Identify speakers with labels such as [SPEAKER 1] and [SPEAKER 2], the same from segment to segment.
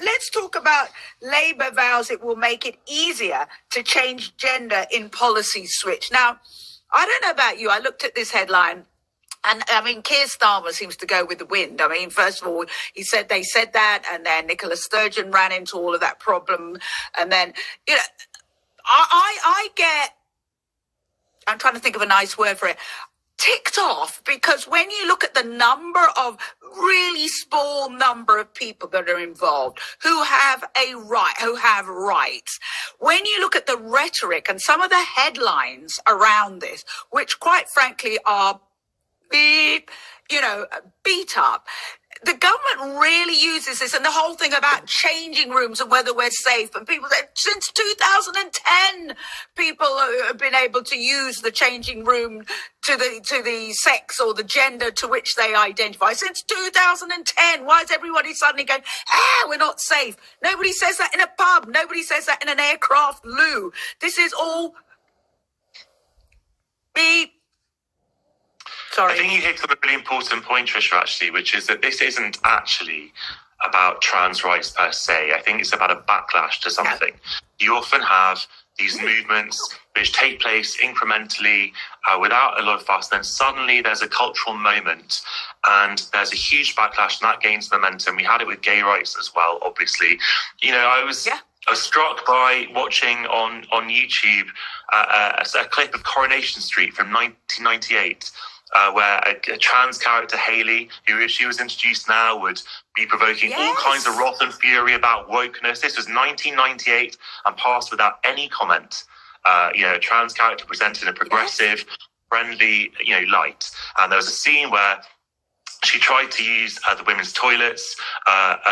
[SPEAKER 1] let's talk about Labour vows it will make it easier to change gender in policy switch. Now, I don't know about you. I looked at this headline. And I mean, Keir Starmer seems to go with the wind. I mean, first of all, they said that, and then Nicola Sturgeon ran into all of that problem. And then, I'm trying to think of a nice word for it, ticked off, because when you look at the really small number of people that are involved who have rights, when you look at the rhetoric and some of the headlines around this, which quite frankly are beat up, the government really uses this, and the whole thing about changing rooms and whether we're safe. And people say since 2010, people have been able to use the changing room to the sex or the gender to which they identify. Since 2010, why is everybody suddenly going, we're not safe? Nobody says that in a pub. Nobody says that in an aircraft loo. This is all Sorry.
[SPEAKER 2] I think you hit on a really important point, Trisha, actually, which is that this isn't actually about trans rights per se. I think it's about a backlash to something. Yeah. You often have these movements which take place incrementally without a lot of fuss. Then suddenly there's a cultural moment and there's a huge backlash, and that gains momentum. We had it with gay rights as well, obviously. I was struck by watching on YouTube a clip of Coronation Street from 1998. Where a trans character, Hayley, who if she was introduced now would be provoking all kinds of wrath and fury about wokeness. This was 1998 and passed without any comment. A trans character presented in a progressive, friendly, light. And there was a scene where she tried to use the women's toilets. A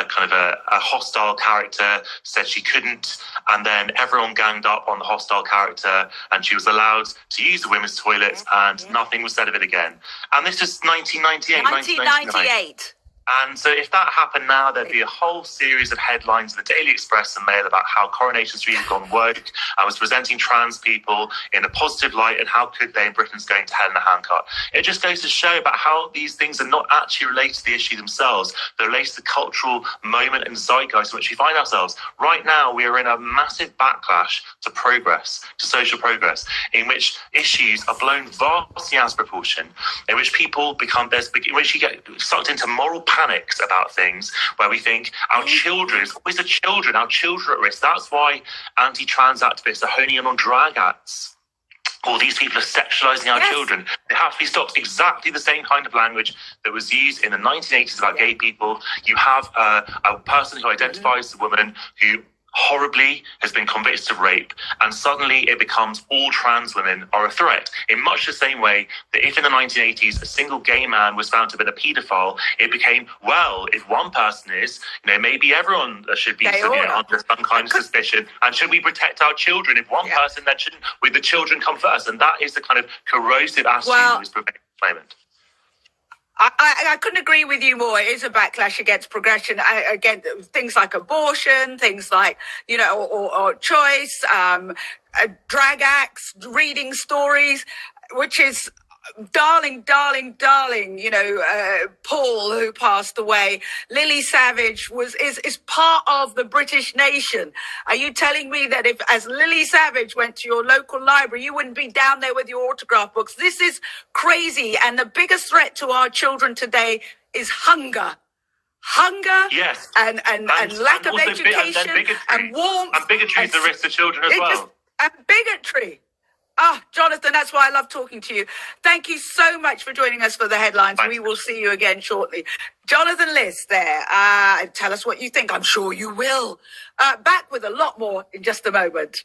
[SPEAKER 2] hostile character said she couldn't, and then everyone ganged up on the hostile character, and she was allowed to use the women's toilets, and nothing was said of it again. And this is 1998.
[SPEAKER 1] 1998.
[SPEAKER 2] And so if that happened now, there'd be a whole series of headlines in the Daily Express and Mail about how Coronation Street had gone woke and was presenting trans people in a positive light, and how could they, and Britain's going to hell in a handcart. It just goes to show about how these things are not actually related to the issue themselves. They're related to the cultural moment and zeitgeist in which we find ourselves. Right now, we are in a massive backlash to progress, to social progress, in which issues are blown vastly out of proportion, in which people in which you get sucked into moral panics about things where we think our children, it's always the children, our children are at risk. That's why anti-trans activists are honing in on drag acts. All these people are sexualising our children. They have to be stopped. Exactly the same kind of language that was used in the 1980s about gay people. You have a person who identifies as a woman who horribly has been convicted of rape, and suddenly it becomes all trans women are a threat. In much the same way that if in the 1980s a single gay man was found to have been a paedophile, it became, well, if one person is, maybe everyone should be under some kind of suspicion. And should we protect our children? If one person, then shouldn't the children come first? And that is the kind of corrosive attitude that is prevailing at the moment.
[SPEAKER 1] I couldn't agree with you more. It is a backlash against progression, again, things like abortion, things like, or choice, drag acts, reading stories, which is darling, Paul, who passed away. Lily Savage is part of the British nation. Are you telling me that if, as Lily Savage went to your local library, you wouldn't be down there with your autograph books? This is crazy. And the biggest threat to our children today is hunger.
[SPEAKER 2] Yes.
[SPEAKER 1] And lack of education and warmth.
[SPEAKER 2] And bigotry is the risk to children as well.
[SPEAKER 1] And bigotry. Jonathan, that's why I love talking to you. Thank you so much for joining us for the headlines.
[SPEAKER 2] Bye.
[SPEAKER 1] We will see you again shortly. Jonathan Lis there. Tell us what you think. I'm sure you will. Back with a lot more in just a moment.